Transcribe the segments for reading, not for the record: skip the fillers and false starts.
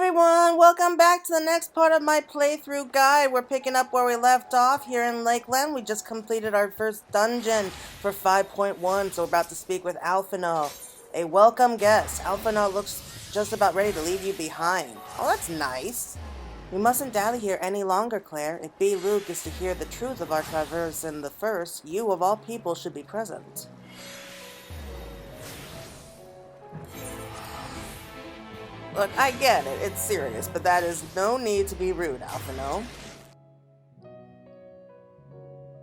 everyone, welcome back to the next part of my playthrough guide. We're picking up where we left off here in Lakeland. We just completed our first dungeon for 5.1, so we're about to speak with Alphinaud. A welcome guest. Alphinaud looks just about ready to leave you behind. Oh, that's nice. We mustn't dally here any longer, Claire. If Beq Lugg is to hear the truth of our traverse in the first, you of all people should be present. Look, I get it. It's serious, but that is no need to be rude, Alphinaud.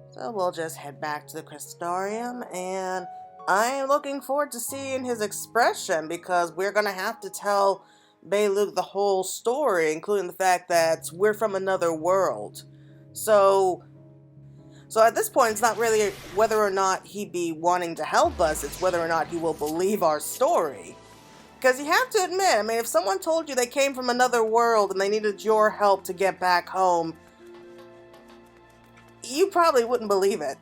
So we'll just head back to the Crystarium, and I'm looking forward to seeing his expression, because we're going to have to tell Beq Lugg the whole story, including the fact that we're from another world. So at this point, it's not really whether or not he'd be wanting to help us, it's whether or not he will believe our story. Because you have to admit, I mean, if someone told you they came from another world and they needed your help to get back home, you probably wouldn't believe it.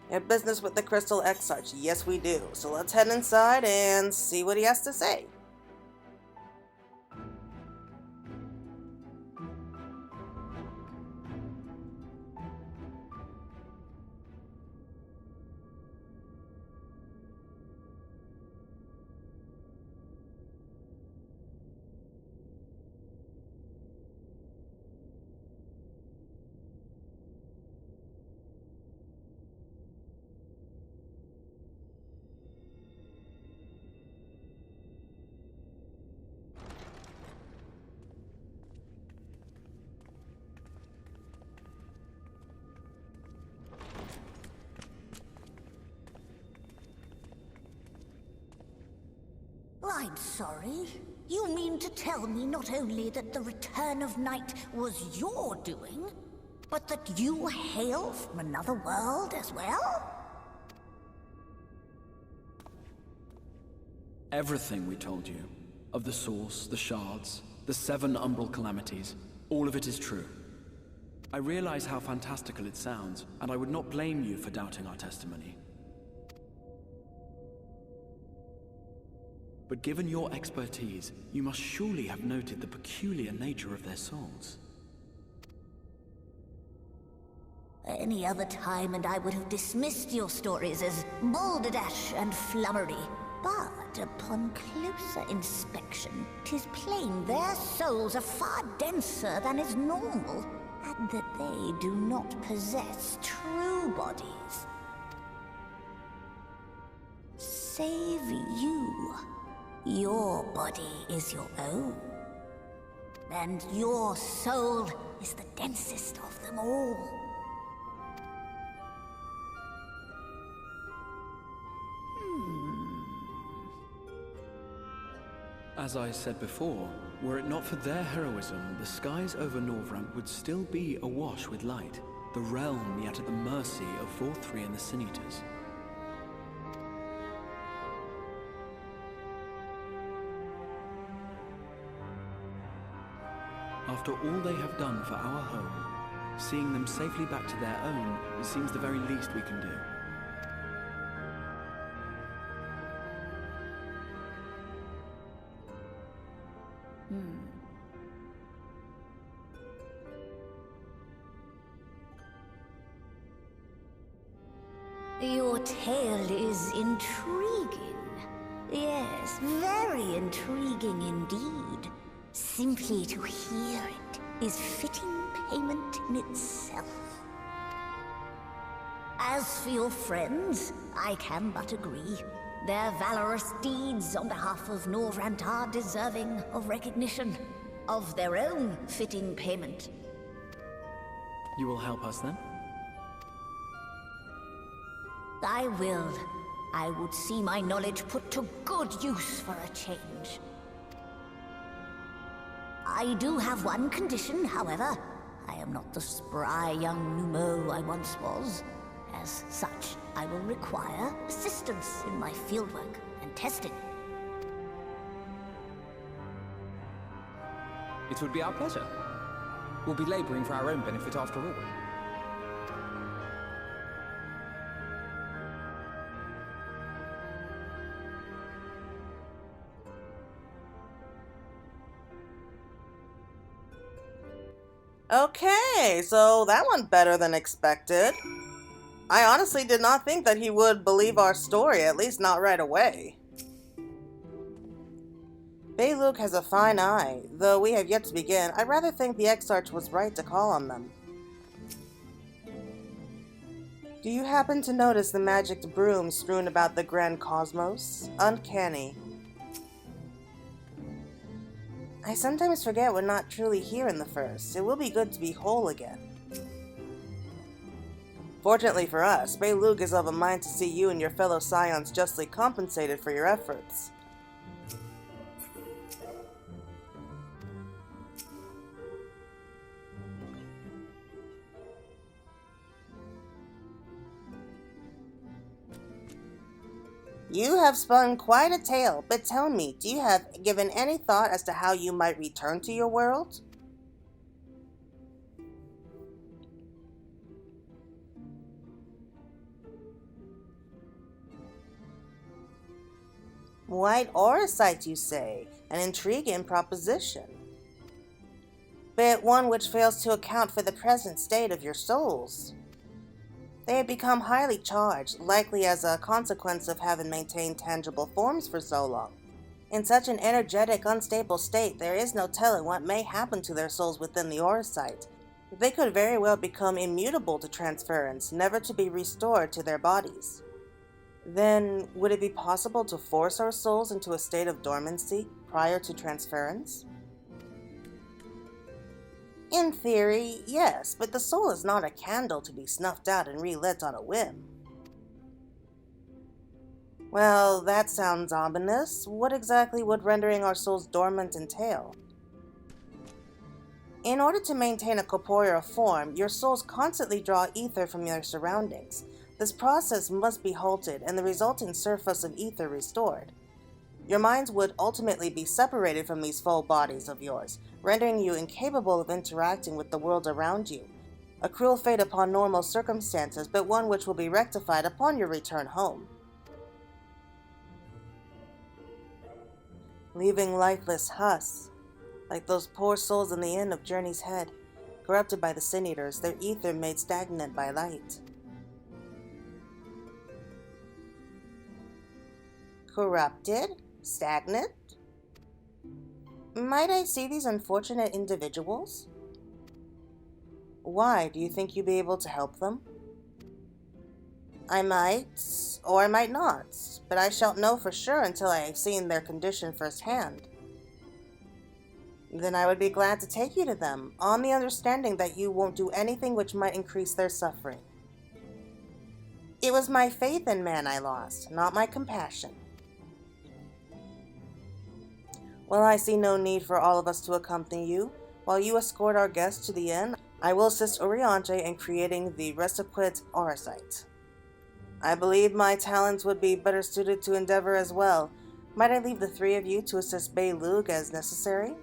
We have business with the Crystal Exarch. Yes, we do. So let's head inside and see what he has to say. I'm sorry. You mean to tell me not only that the return of night was your doing, but that you hail from another world as well? Everything we told you, of the source, the shards, the 7 umbral calamities, all of it is true. I realize how fantastical it sounds, and I would not blame you for doubting our testimony. But given your expertise, you must surely have noted the peculiar nature of their souls. Any other time and I would have dismissed your stories as balderdash and flummery. But upon closer inspection, 'tis plain their souls are far denser than is normal, and that they do not possess true bodies. Save you. Your body is your own, and your soul is the densest of them all. As I said before, were it not for their heroism, the skies over Norvrant would still be awash with light, the realm yet at the mercy of Vorthri and the Sin Eaters. After all they have done for our home, seeing them safely back to their own seems the very least we can do. Your tale is intriguing. Yes, very intriguing indeed. Simply to hear it is fitting payment in itself. As for your friends, I can but agree. Their valorous deeds on behalf of Norvrant are deserving of recognition, of their own fitting payment. You will help us then? I will. I would see my knowledge put to good use for a change. I do have one condition, however. I am not the spry young Numo I once was. As such, I will require assistance in my fieldwork and testing. It would be our pleasure. We'll be laboring for our own benefit after all. Okay, so that went better than expected. I honestly did not think that he would believe our story, at least not right away. Beq Lugg has a fine eye, though we have yet to begin. I rather think the Exarch was right to call on them. Do you happen to notice the magic broom strewn about the grand cosmos? Uncanny. I sometimes forget we're not truly here in the first. It will be good to be whole again. Fortunately for us, Beq Lugg is of a mind to see you and your fellow Scions justly compensated for your efforts. You have spun quite a tale, but tell me, do you have given any thought as to how you might return to your world? White Orosite, you say? An intriguing proposition. But one which fails to account for the present state of your souls. They have become highly charged, likely as a consequence of having maintained tangible forms for so long. In such an energetic, unstable state, there is no telling what may happen to their souls within the Orosite. They could very well become immutable to transference, never to be restored to their bodies. Then, would it be possible to force our souls into a state of dormancy prior to transference? In theory, yes, but the soul is not a candle to be snuffed out and relit on a whim. Well, that sounds ominous. What exactly would rendering our souls dormant entail? In order to maintain a corporeal form, your souls constantly draw ether from their surroundings. This process must be halted and the resultant surplus of ether restored. Your minds would ultimately be separated from these full bodies of yours, rendering you incapable of interacting with the world around you. A cruel fate upon normal circumstances, but one which will be rectified upon your return home. Leaving lifeless husks, like those poor souls in the inn of Journey's Head, corrupted by the Sin Eaters, their ether made stagnant by light. Corrupted? Stagnant? Might I see these unfortunate individuals? Why? Do you think you'd be able to help them? I might, or I might not, but I shan't know for sure until I have seen their condition firsthand. Then I would be glad to take you to them, on the understanding that you won't do anything which might increase their suffering. It was my faith in man I lost, not my compassion. Well, I see no need for all of us to accompany you. While you escort our guests to the inn, I will assist Oriante in creating the requisite Orosite. I believe my talents would be better suited to endeavor as well. Might I leave the three of you to assist Beq Lugg as necessary?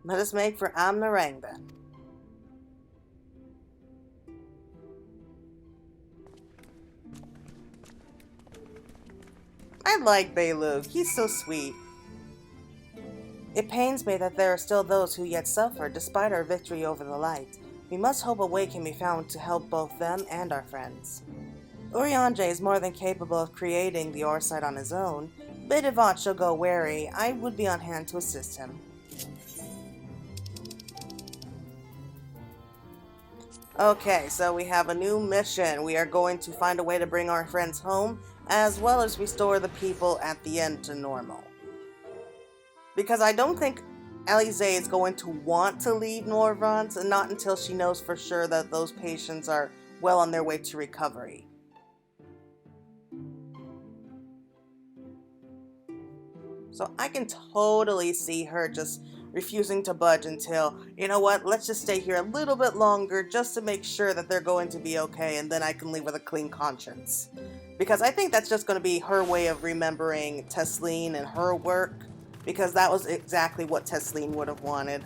Let us make for Amnarang then. I like Beq Lugg. He's so sweet. It pains me that there are still those who yet suffer despite our victory over the light. We must hope a way can be found to help both them and our friends. Urianger is more than capable of creating the Orosite on his own, but if aught shall go wary, I would be on hand to assist him. Okay, so we have a new mission. We are going to find a way to bring our friends home, as well as restore the people at the end to normal. Because I don't think Alize is going to want to leave Norvrance, and not until she knows for sure that those patients are well on their way to recovery. So I can totally see her just refusing to budge until, you know what, let's just stay here a little bit longer just to make sure that they're going to be okay, and then I can leave with a clean conscience. Because I think that's just going to be her way of remembering Tesleen and her work. because that was exactly what Tesleen would have wanted.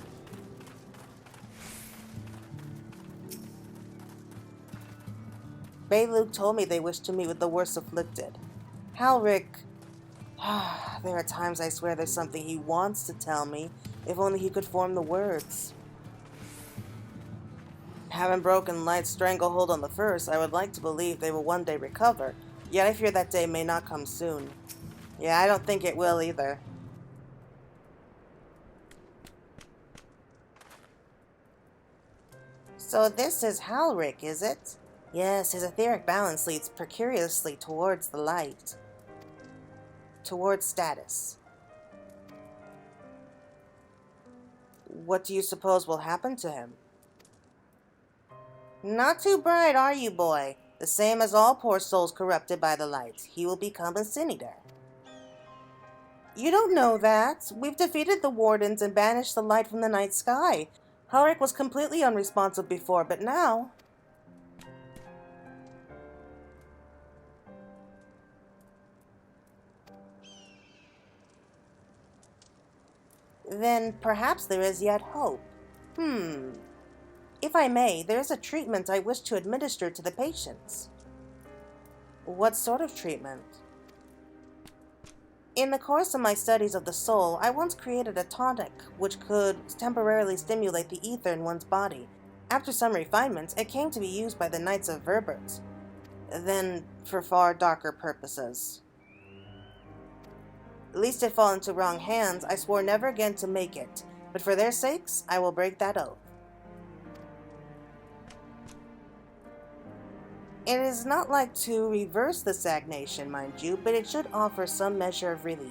Beq Lugg told me they wished to meet with the worst afflicted. Halric... There are times I swear there's something he wants to tell me, if only he could form the words. Having broken Light's stranglehold on the first, I would like to believe they will one day recover, yet I fear that day may not come soon. Yeah, I don't think it will either. So this is Halric, is it? Yes, his etheric balance leads precariously towards the light. Towards status. What do you suppose will happen to him? Not too bright, are you, boy? The same as all poor souls corrupted by the light. He will become a sin eater. You don't know that. We've defeated the wardens and banished the light from the night sky. Halric was completely unresponsive before, but now... Then perhaps there is yet hope. If I may, there is a treatment I wish to administer to the patients. What sort of treatment? In the course of my studies of the soul, I once created a tonic which could temporarily stimulate the ether in one's body. After some refinements, it came to be used by the Knights of Verbert. Then, for far darker purposes. Lest it fall into wrong hands, I swore never again to make it, but for their sakes, I will break that oath. It is not like to reverse the stagnation, mind you, but it should offer some measure of relief.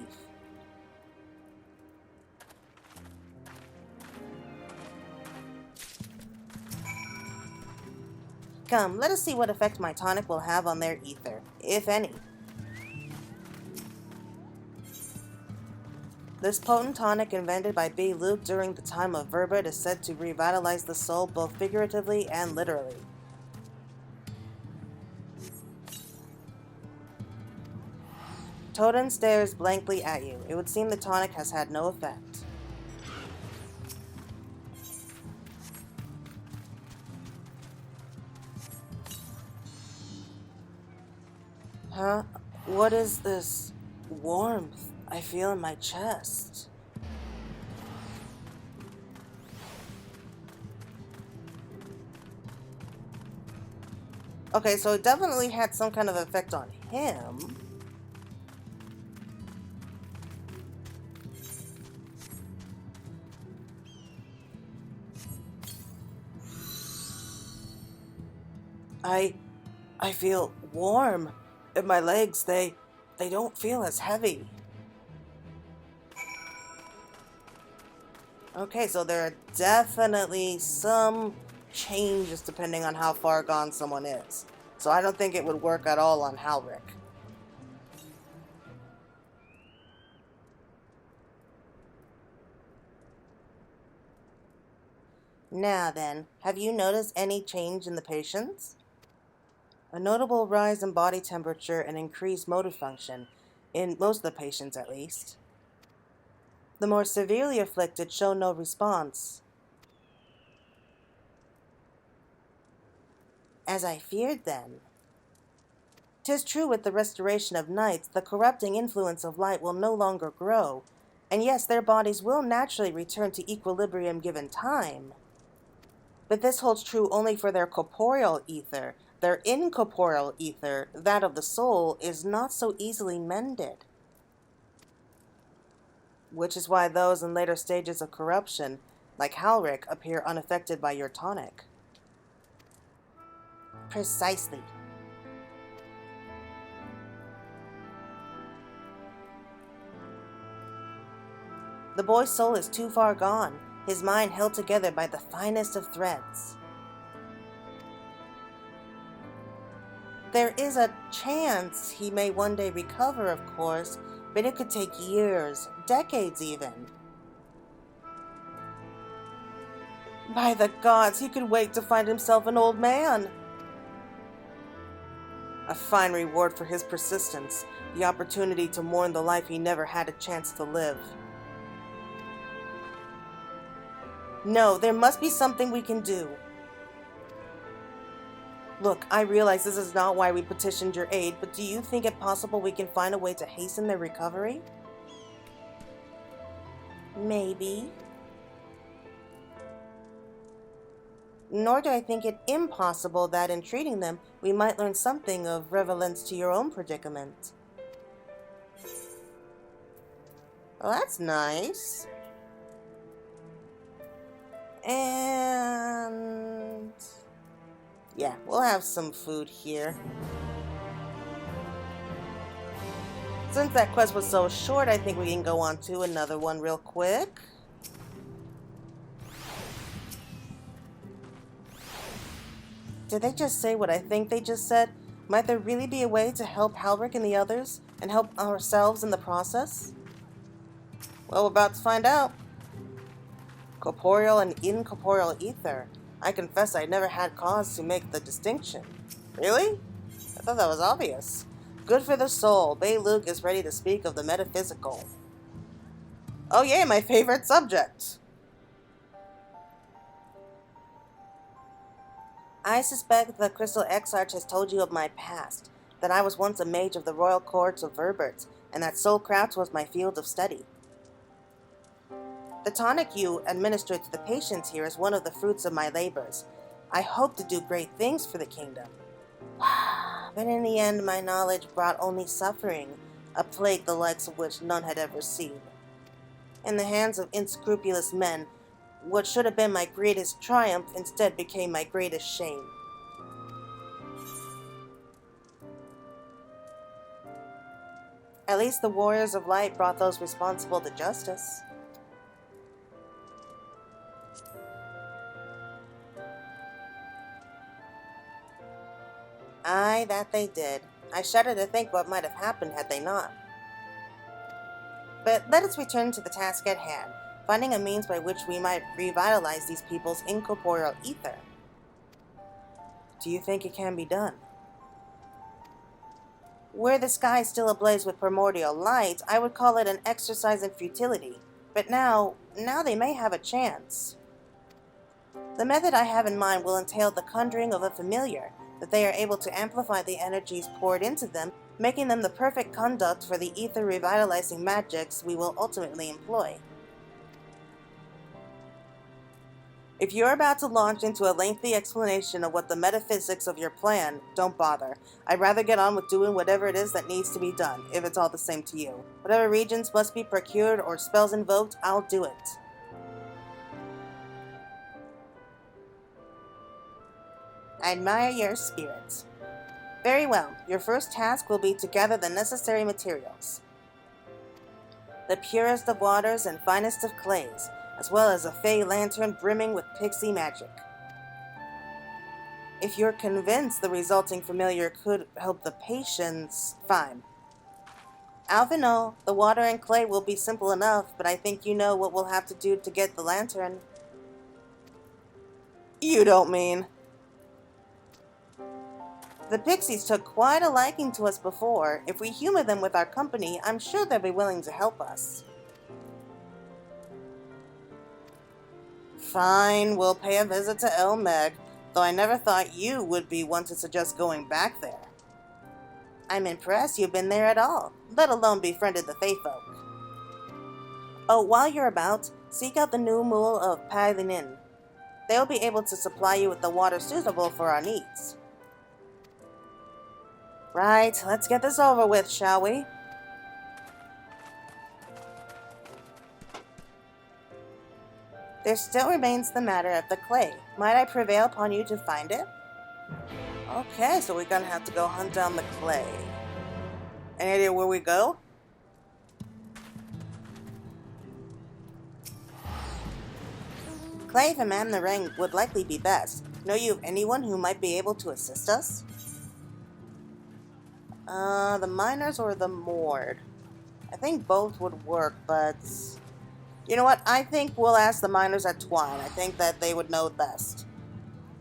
Come, let us see what effect my tonic will have on their ether, if any. This potent tonic invented by Beq Lugg during the time of Verbert is said to revitalize the soul both figuratively and literally. Toten stares blankly at you. It would seem the tonic has had no effect. Huh? What is this warmth I feel in my chest? Okay, so it definitely had some kind of effect on him. I feel warm. And my legs, they don't feel as heavy. Okay, so there are definitely some changes depending on how far gone someone is. So I don't think it would work at all on Halric. Now then, have you noticed any change in the patients? A notable rise in body temperature and increased motor function, in most of the patients at least. The more severely afflicted show no response. As I feared then. 'Tis true with the restoration of night, the corrupting influence of light will no longer grow, and yes, their bodies will naturally return to equilibrium given time. But this holds true only for their corporeal ether. Their incorporeal ether, that of the soul, is not so easily mended. Which is why those in later stages of corruption, like Halric, appear unaffected by your tonic. Precisely. The boy's soul is too far gone, his mind held together by the finest of threads. There is a chance he may one day recover, of course, but it could take years, decades even. By the gods, he could wait to find himself an old man. A fine reward for his persistence, the opportunity to mourn the life he never had a chance to live. No, there must be something we can do. Look, I realize this is not why we petitioned your aid, but do you think it possible we can find a way to hasten their recovery? Maybe. Nor do I think it impossible that in treating them, we might learn something of relevance to your own predicament. Well, that's nice. And... yeah, we'll have some food here. Since that quest was so short, I think we can go on to another one real quick. Did they just say what I think they just said? Might there really be a way to help Halric and the others, and help ourselves in the process? Well, we're about to find out. Corporeal and incorporeal ether. I confess I never had cause to make the distinction. Really? I thought that was obvious. Good for the soul. Beq Lugg is ready to speak of the metaphysical. Oh yay, my favorite subject. I suspect the Crystal Exarch has told you of my past, that I was once a mage of the royal courts of Verbert, and that soulcraft was my field of study. The tonic you administered to the patients here is one of the fruits of my labors. I hope to do great things for the kingdom. But in the end, my knowledge brought only suffering, a plague the likes of which none had ever seen. In the hands of unscrupulous men, what should have been my greatest triumph instead became my greatest shame. At least the warriors of light brought those responsible to justice. Aye, that they did. I shudder to think what might have happened had they not. But let us return to the task at hand, finding a means by which we might revitalize these people's incorporeal ether. Do you think it can be done? Were the sky still ablaze with primordial light, I would call it an exercise in futility. But now they may have a chance. The method I have in mind will entail the conjuring of a familiar, that they are able to amplify the energies poured into them, making them the perfect conduct for the ether revitalizing magics we will ultimately employ. If you're about to launch into a lengthy explanation of what the metaphysics of your plan, don't bother. I'd rather get on with doing whatever it is that needs to be done, if it's all the same to you. Whatever regions must be procured or spells invoked, I'll do it. I admire your spirit. Very well, your first task will be to gather the necessary materials. The purest of waters and finest of clays, as well as a fey lantern brimming with pixie magic. If you're convinced the resulting familiar could help the patients, fine. Alvino, the water and clay will be simple enough, but I think you know what we'll have to do to get the lantern. You don't mean... The pixies took quite a liking to us before. If we humor them with our company, I'm sure they'll be willing to help us. Fine, we'll pay a visit to Elmeg, though I never thought you would be one to suggest going back there. I'm impressed you've been there at all, let alone befriended the Fae folk. Oh, while you're about, seek out the new mule of Pailinin. They'll be able to supply you with the water suitable for our needs. Right, let's get this over with, shall we? There still remains the matter of the clay. Might I prevail upon you to find it? Okay, so we're gonna have to go hunt down the clay. Any idea where we go? Clay from Amnarang would likely be best. Know you of anyone who might be able to assist us? The miners or the Mord? I think both would work, but... You know what? I think we'll ask the miners at Twine. I think that they would know best.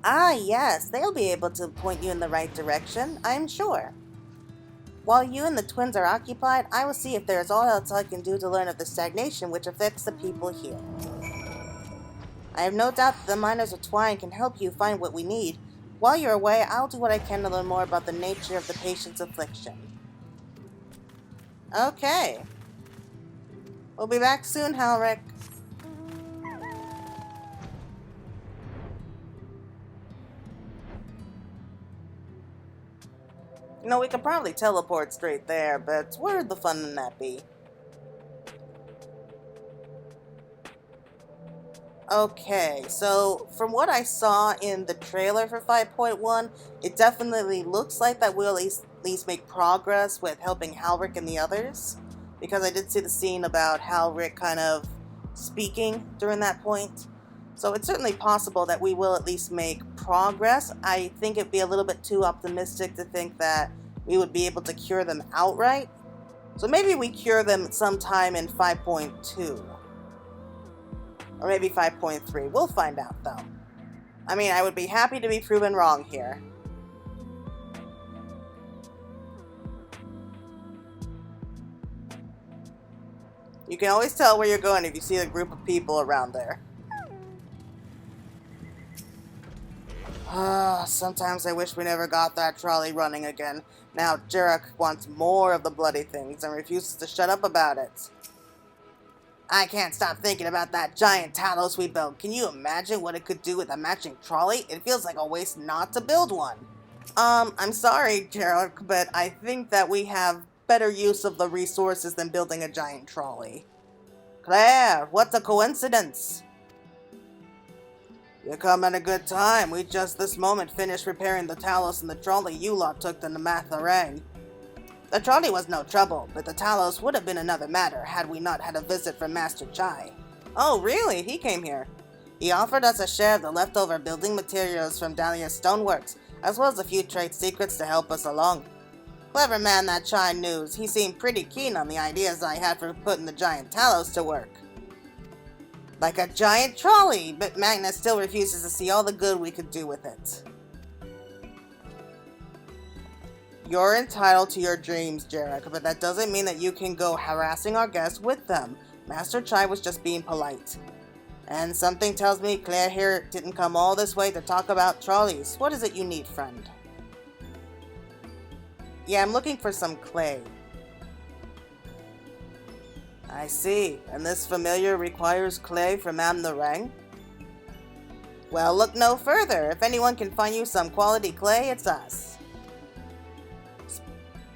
Ah, yes. They'll be able to point you in the right direction, I'm sure. While you and the twins are occupied, I will see if there is all else I can do to learn of the stagnation which affects the people here. I have no doubt that the miners of Twine can help you find what we need. While you're away, I'll do what I can to learn more about the nature of the patient's affliction. Okay. We'll be back soon, Halric. You know, we could probably teleport straight there, but where'd the fun in that be? Okay, so from what I saw in the trailer for 5.1, it definitely looks like that we'll at least make progress with helping Halric and the others. Because I did see the scene about Halric kind of speaking during that point. So it's certainly possible that we will at least make progress. I think it'd be a little bit too optimistic to think that we would be able to cure them outright. So maybe we cure them sometime in 5.2. Or maybe 5.3. We'll find out, though. I mean, I would be happy to be proven wrong here. You can always tell where you're going if you see a group of people around there. Sometimes I wish we never got that trolley running again. Now Jarek wants more of the bloody things and refuses to shut up about it. I can't stop thinking about that giant Talos we built. Can you imagine what it could do with a matching trolley? It feels like a waste not to build one. I'm sorry, Jarek, but I think that we have better use of the resources than building a giant trolley. Claire, what a coincidence! You come at a good time. We just this moment finished repairing the Talos and the trolley you lot took to the Matharang. The trolley was no trouble, but the Talos would have been another matter had we not had a visit from Master Chai. Oh, really? He came here. He offered us a share of the leftover building materials from Dahlia's stoneworks, as well as a few trade secrets to help us along. Clever man that Chai knew. He seemed pretty keen on the ideas I had for putting the giant Talos to work. Like a giant trolley, but Magnus still refuses to see all the good we could do with it. You're entitled to your dreams, Jarek, but that doesn't mean that you can go harassing our guests with them. Master Chai was just being polite. And something tells me Claire here didn't come all this way to talk about trolleys. What is it you need, friend? Yeah, I'm looking for some clay. I see. And this familiar requires clay from Amnarang? Well, look no further. If anyone can find you some quality clay, it's us.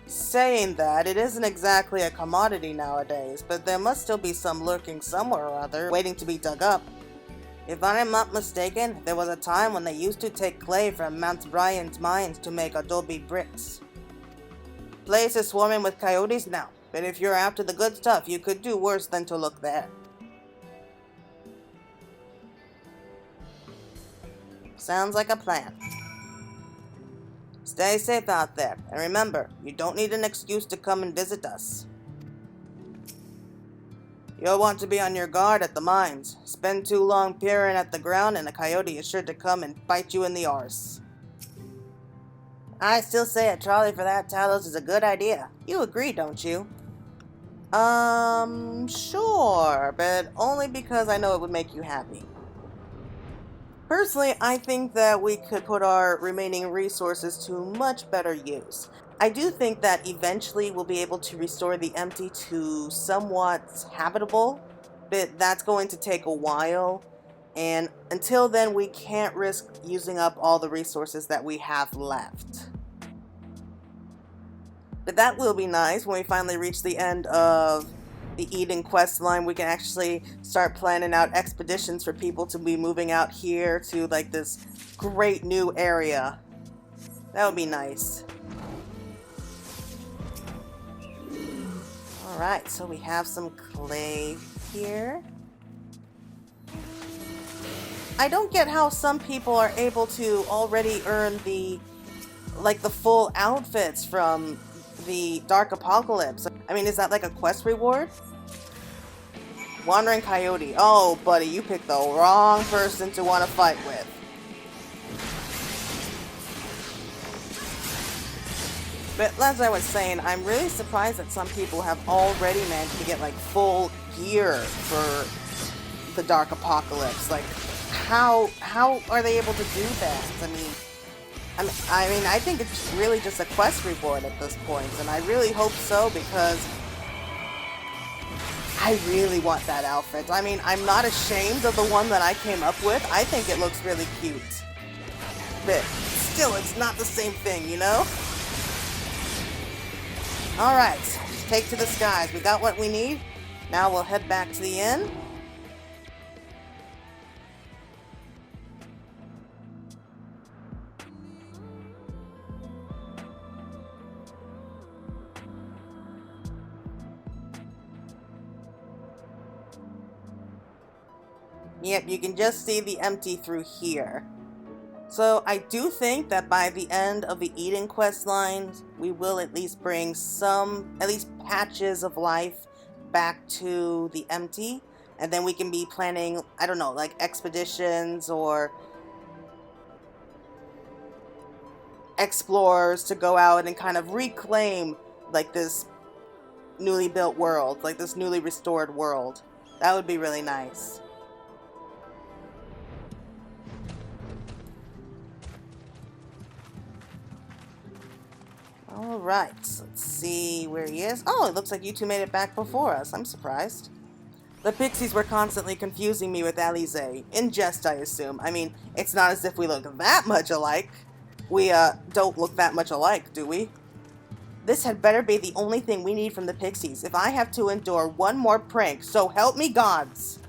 Saying that, it isn't exactly a commodity nowadays, but there must still be some lurking somewhere or other, waiting to be dug up. If I am not mistaken, there was a time when they used to take clay from Mount Brian's mines to make adobe bricks. Place is swarming with coyotes now, but if you're after the good stuff, you could do worse than to look there. Sounds like a plan. Stay safe out there, and remember, you don't need an excuse to come and visit us. You'll want to be on your guard at the mines. Spend too long peering at the ground and a coyote is sure to come and bite you in the arse. I still say a trolley for that Talos is a good idea. You agree, don't you? Sure, but only because I know it would make you happy. Personally, I think that we could put our remaining resources to much better use. I do think that eventually we'll be able to restore the empty to somewhat habitable, but that's going to take a while, and until then we can't risk using up all the resources that we have left. But that will be nice when we finally reach the end of the Eden quest line. We can actually start planning out expeditions for people to be moving out here to like this great new area. That would be nice. Alright, so we have some clay here. I don't get how some people are able to already earn the full outfits from the Dark Apocalypse. I mean, is that like a quest reward? Wandering Coyote. Oh, buddy, you picked the wrong person to want to fight with. But as I was saying, I'm really surprised that some people have already managed to get like full gear for the Dark Apocalypse. Like, how are they able to do that? I think it's really just a quest reward at this point, and I really hope so because I really want that outfit. I mean, I'm not ashamed of the one that I came up with. I think it looks really cute. But still, it's not the same thing, you know? Alright, take to the skies. We got what we need. Now we'll head back to the inn. Yep, you can just see the empty through here. So I do think that by the end of the Eden quest lines, we will at least bring at least patches of life back to the empty. And then we can be planning, I don't know, like expeditions or explorers to go out and kind of reclaim like this newly built world, like this newly restored world. That would be really nice. Alright, let's see where he is. Oh, it looks like you two made it back before us. I'm surprised. The pixies were constantly confusing me with Alize. In jest, I assume. I mean, it's not as if we look that much alike. We, don't look that much alike, do we? This had better be the only thing we need from the pixies if I have to endure one more prank, so help me gods!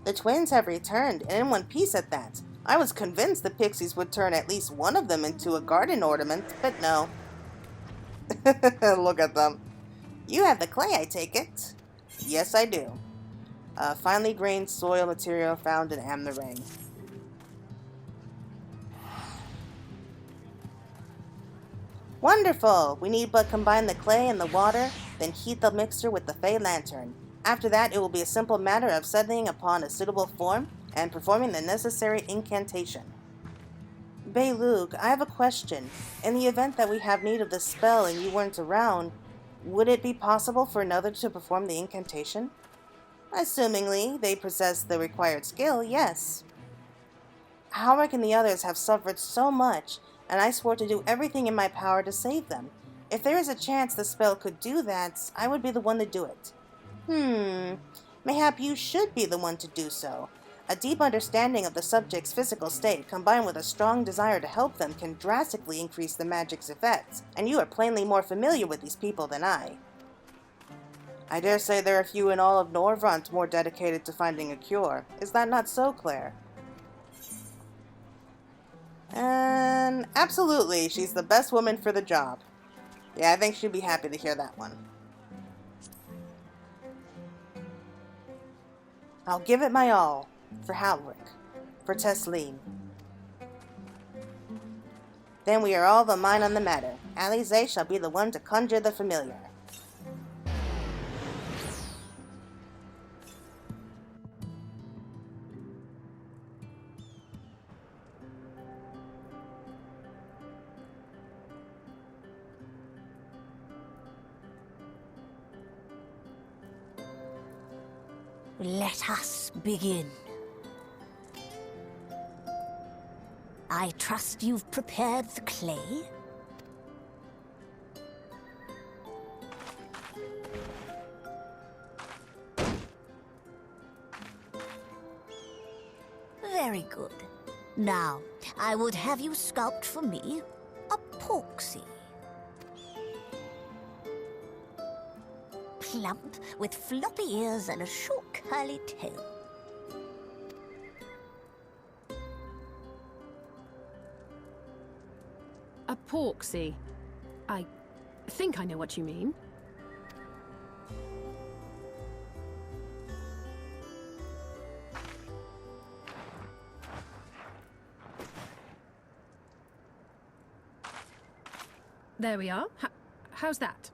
The twins have returned, and in one piece at that. I was convinced the pixies would turn at least one of them into a garden ornament, but no. Look at them. You have the clay, I take it? Yes, I do. Finely grained soil material found in Amnaring. Wonderful! We need but combine the clay and the water, then heat the mixture with the Fey Lantern. After that, it will be a simple matter of settling upon a suitable form and performing the necessary incantation. Beq Lugg, I have a question. In the event that we have need of this spell and you weren't around, would it be possible for another to perform the incantation? Assumingly, they possess the required skill, yes. How can the others have suffered so much, and I swore to do everything in my power to save them? If there is a chance the spell could do that, I would be the one to do it. Mayhap you should be the one to do so. A deep understanding of the subject's physical state, combined with a strong desire to help them, can drastically increase the magic's effects, and you are plainly more familiar with these people than I. I dare say there are few in all of Norvrant more dedicated to finding a cure. Is that not so, Claire? And absolutely, she's the best woman for the job. Yeah, I think she'd be happy to hear that one. I'll give it my all. For Halric. For Tesleen. Then we are all the mind on the matter. Alize shall be the one to conjure the familiar. Let us begin. I trust you've prepared the clay? Very good. Now, I would have you sculpt for me a porksy. Plump, with floppy ears and a short curly tail. A porksy. I think I know what you mean. There we are. How's that?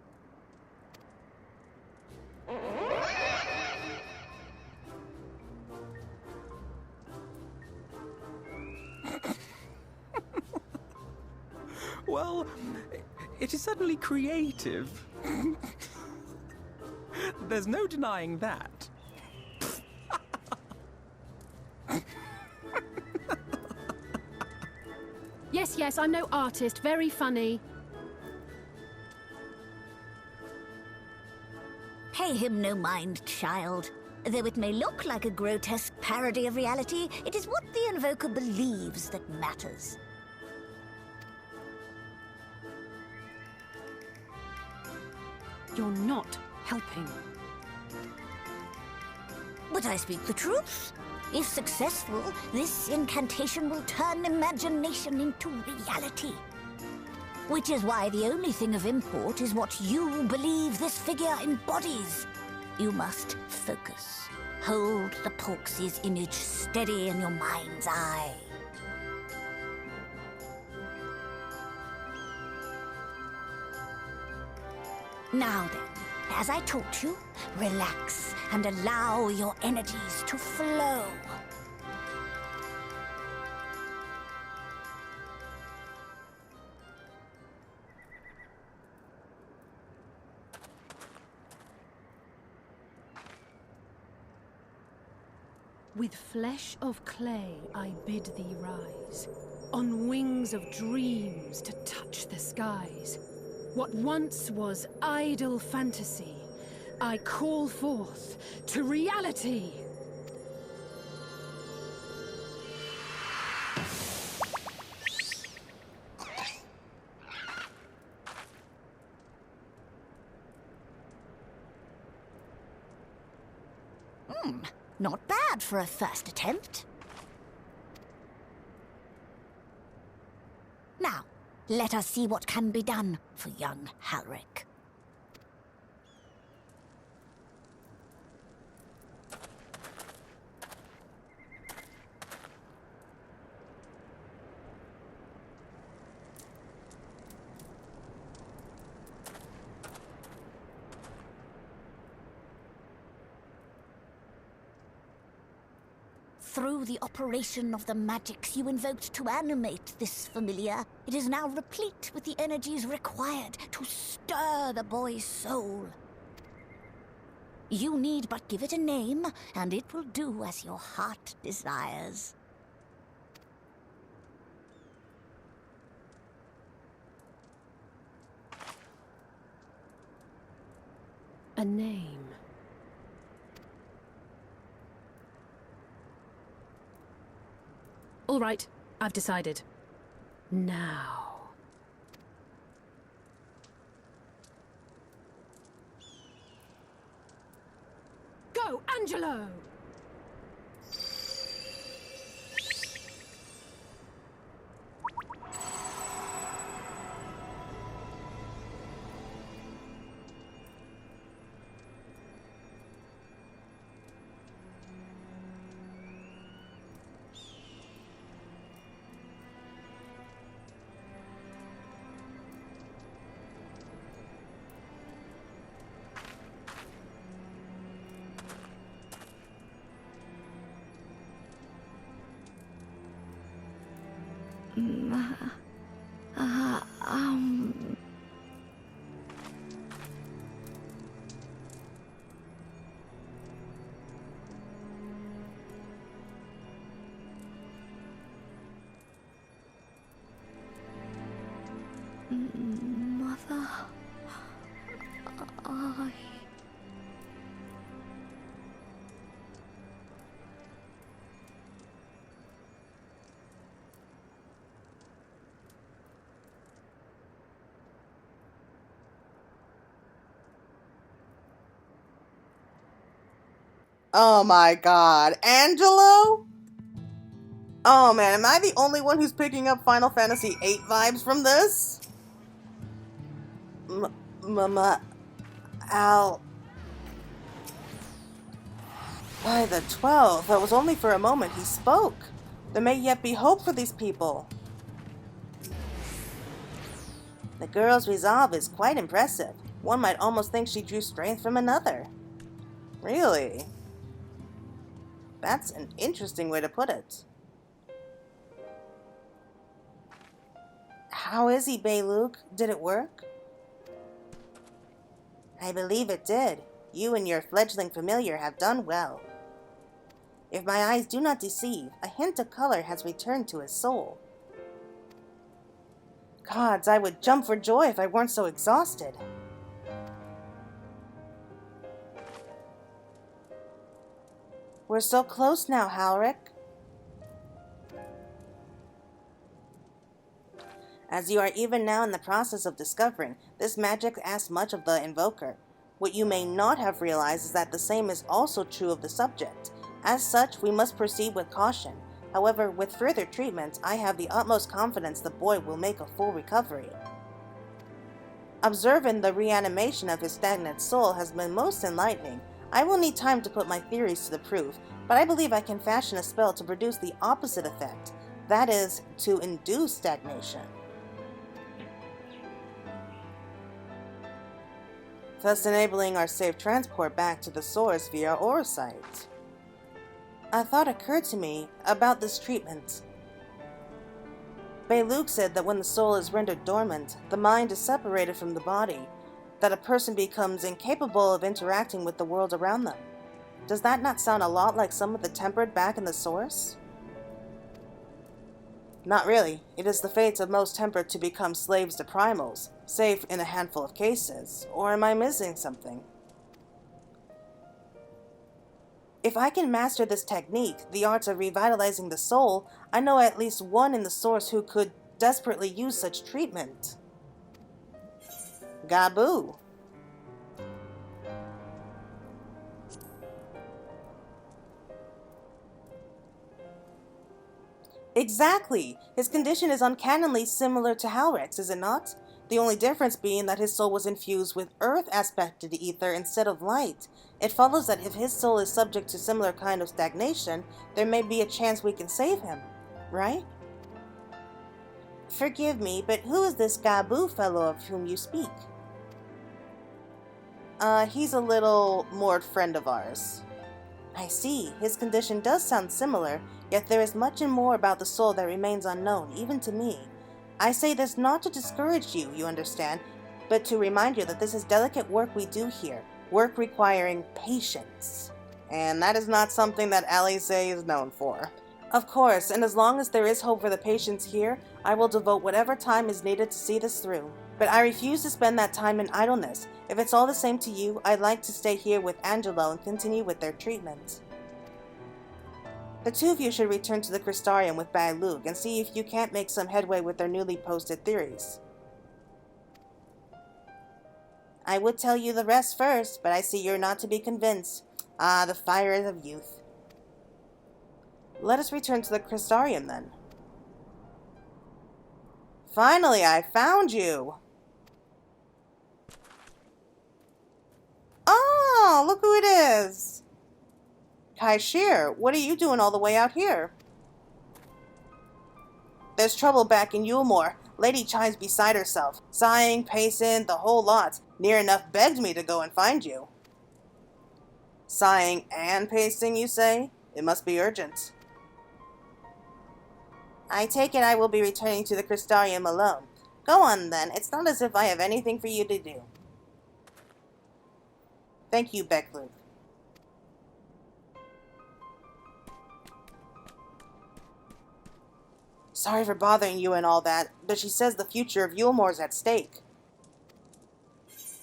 Well, it is certainly creative. There's no denying that. Yes, I'm no artist. Very funny. Pay him no mind, child. Though it may look like a grotesque parody of reality, it is what the invoker believes that matters. You're not helping. But I speak the truth. If successful, this incantation will turn imagination into reality. Which is why the only thing of import is what you believe this figure embodies. You must focus. Hold the Porksy's image steady in your mind's eye. Now then, as I taught you, relax and allow your energies to flow. With flesh of clay I bid thee rise, on wings of dreams to touch the skies. What once was idle fantasy, I call forth to reality. Not bad for a first attempt. Now, let us see what can be done for young Halric. Through the operation of the magics you invoked to animate this familiar, it is now replete with the energies required to stir the boy's soul. You need but give it a name, and it will do as your heart desires. A name. All right, I've decided. Now. Go, Angelo! Mother, I... Oh my god. Angelo? Oh man, am I the only one who's picking up Final Fantasy VIII vibes from this? Mama... Al... By the 12th, that was only for a moment he spoke. There may yet be hope for these people. The girl's resolve is quite impressive. One might almost think she drew strength from another. Really? That's an interesting way to put it. How is he, Beq Lugg? Did it work? I believe it did. You and your fledgling familiar have done well. If my eyes do not deceive, a hint of color has returned to his soul. Gods, I would jump for joy if I weren't so exhausted. We're so close now, Halric. As you are even now in the process of discovering, this magic asks much of the invoker. What you may not have realized is that the same is also true of the subject. As such, we must proceed with caution. However, with further treatment, I have the utmost confidence the boy will make a full recovery. Observing the reanimation of his stagnant soul has been most enlightening. I will need time to put my theories to the proof, but I believe I can fashion a spell to produce the opposite effect. That is, to induce stagnation. Thus enabling our safe transport back to the source via Orosight. A thought occurred to me about this treatment. Beq Lugg said that when the soul is rendered dormant, the mind is separated from the body, that a person becomes incapable of interacting with the world around them. Does that not sound a lot like some of the tempered back in the source? Not really. It is the fate of most tempered to become slaves to primals, save in a handful of cases. Or am I missing something? If I can master this technique, the art of revitalizing the soul, I know at least one in the source who could desperately use such treatment. Gabu. Exactly! His condition is uncannily similar to Halric's, is it not? The only difference being that his soul was infused with earth-aspected ether instead of light. It follows that if his soul is subject to similar kind of stagnation, there may be a chance we can save him, right? Forgive me, but who is this Gabu fellow of whom you speak? He's a little moored friend of ours. I see. His condition does sound similar, yet there is much and more about the soul that remains unknown, even to me. I say this not to discourage you, you understand, but to remind you that this is delicate work we do here, work requiring patience. And that is not something that Alice is known for. Of course, and as long as there is hope for the patients here, I will devote whatever time is needed to see this through. But I refuse to spend that time in idleness. If it's all the same to you, I'd like to stay here with Angelo and continue with their treatment. The two of you should return to the Crystarium with Beq Lugg and see if you can't make some headway with their newly posted theories. I would tell you the rest first, but I see you're not to be convinced. Ah, the fire of youth. Let us return to the Crystarium then. Finally, I found you! Oh, look who it is! Kaishir, what are you doing all the way out here? There's trouble back in Yulmore. Lady Chai's beside herself, sighing, pacing, the whole lot. Near enough begged me to go and find you. Sighing and pacing, you say? It must be urgent. I take it I will be returning to the Crystarium alone. Go on then, it's not as if I have anything for you to do. Thank you, Beq Lugg. Sorry for bothering you and all that, but she says the future of Yulmore's at stake.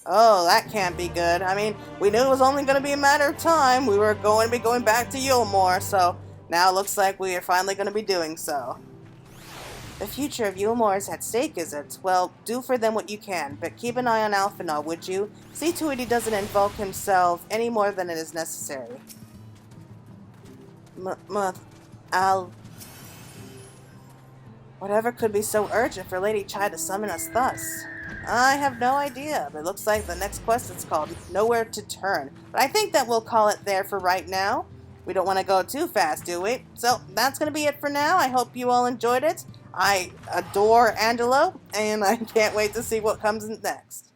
Oh, that can't be good. I mean, we knew it was only going to be a matter of time. We were going to be going back to Yulmore, so now it looks like we are finally going to be doing so. The future of Yulmore is at stake, is it? Well, do for them what you can, but keep an eye on Alphinaud, would you? See to it he doesn't invoke himself any more than it is necessary. Whatever could be so urgent for Lady Chai to summon us thus? I have no idea, but it looks like the next quest is called Nowhere to Turn. But I think that we'll call it there for right now. We don't want to go too fast, do we? So that's going to be it for now. I hope you all enjoyed it. I adore Angelo, and I can't wait to see what comes next.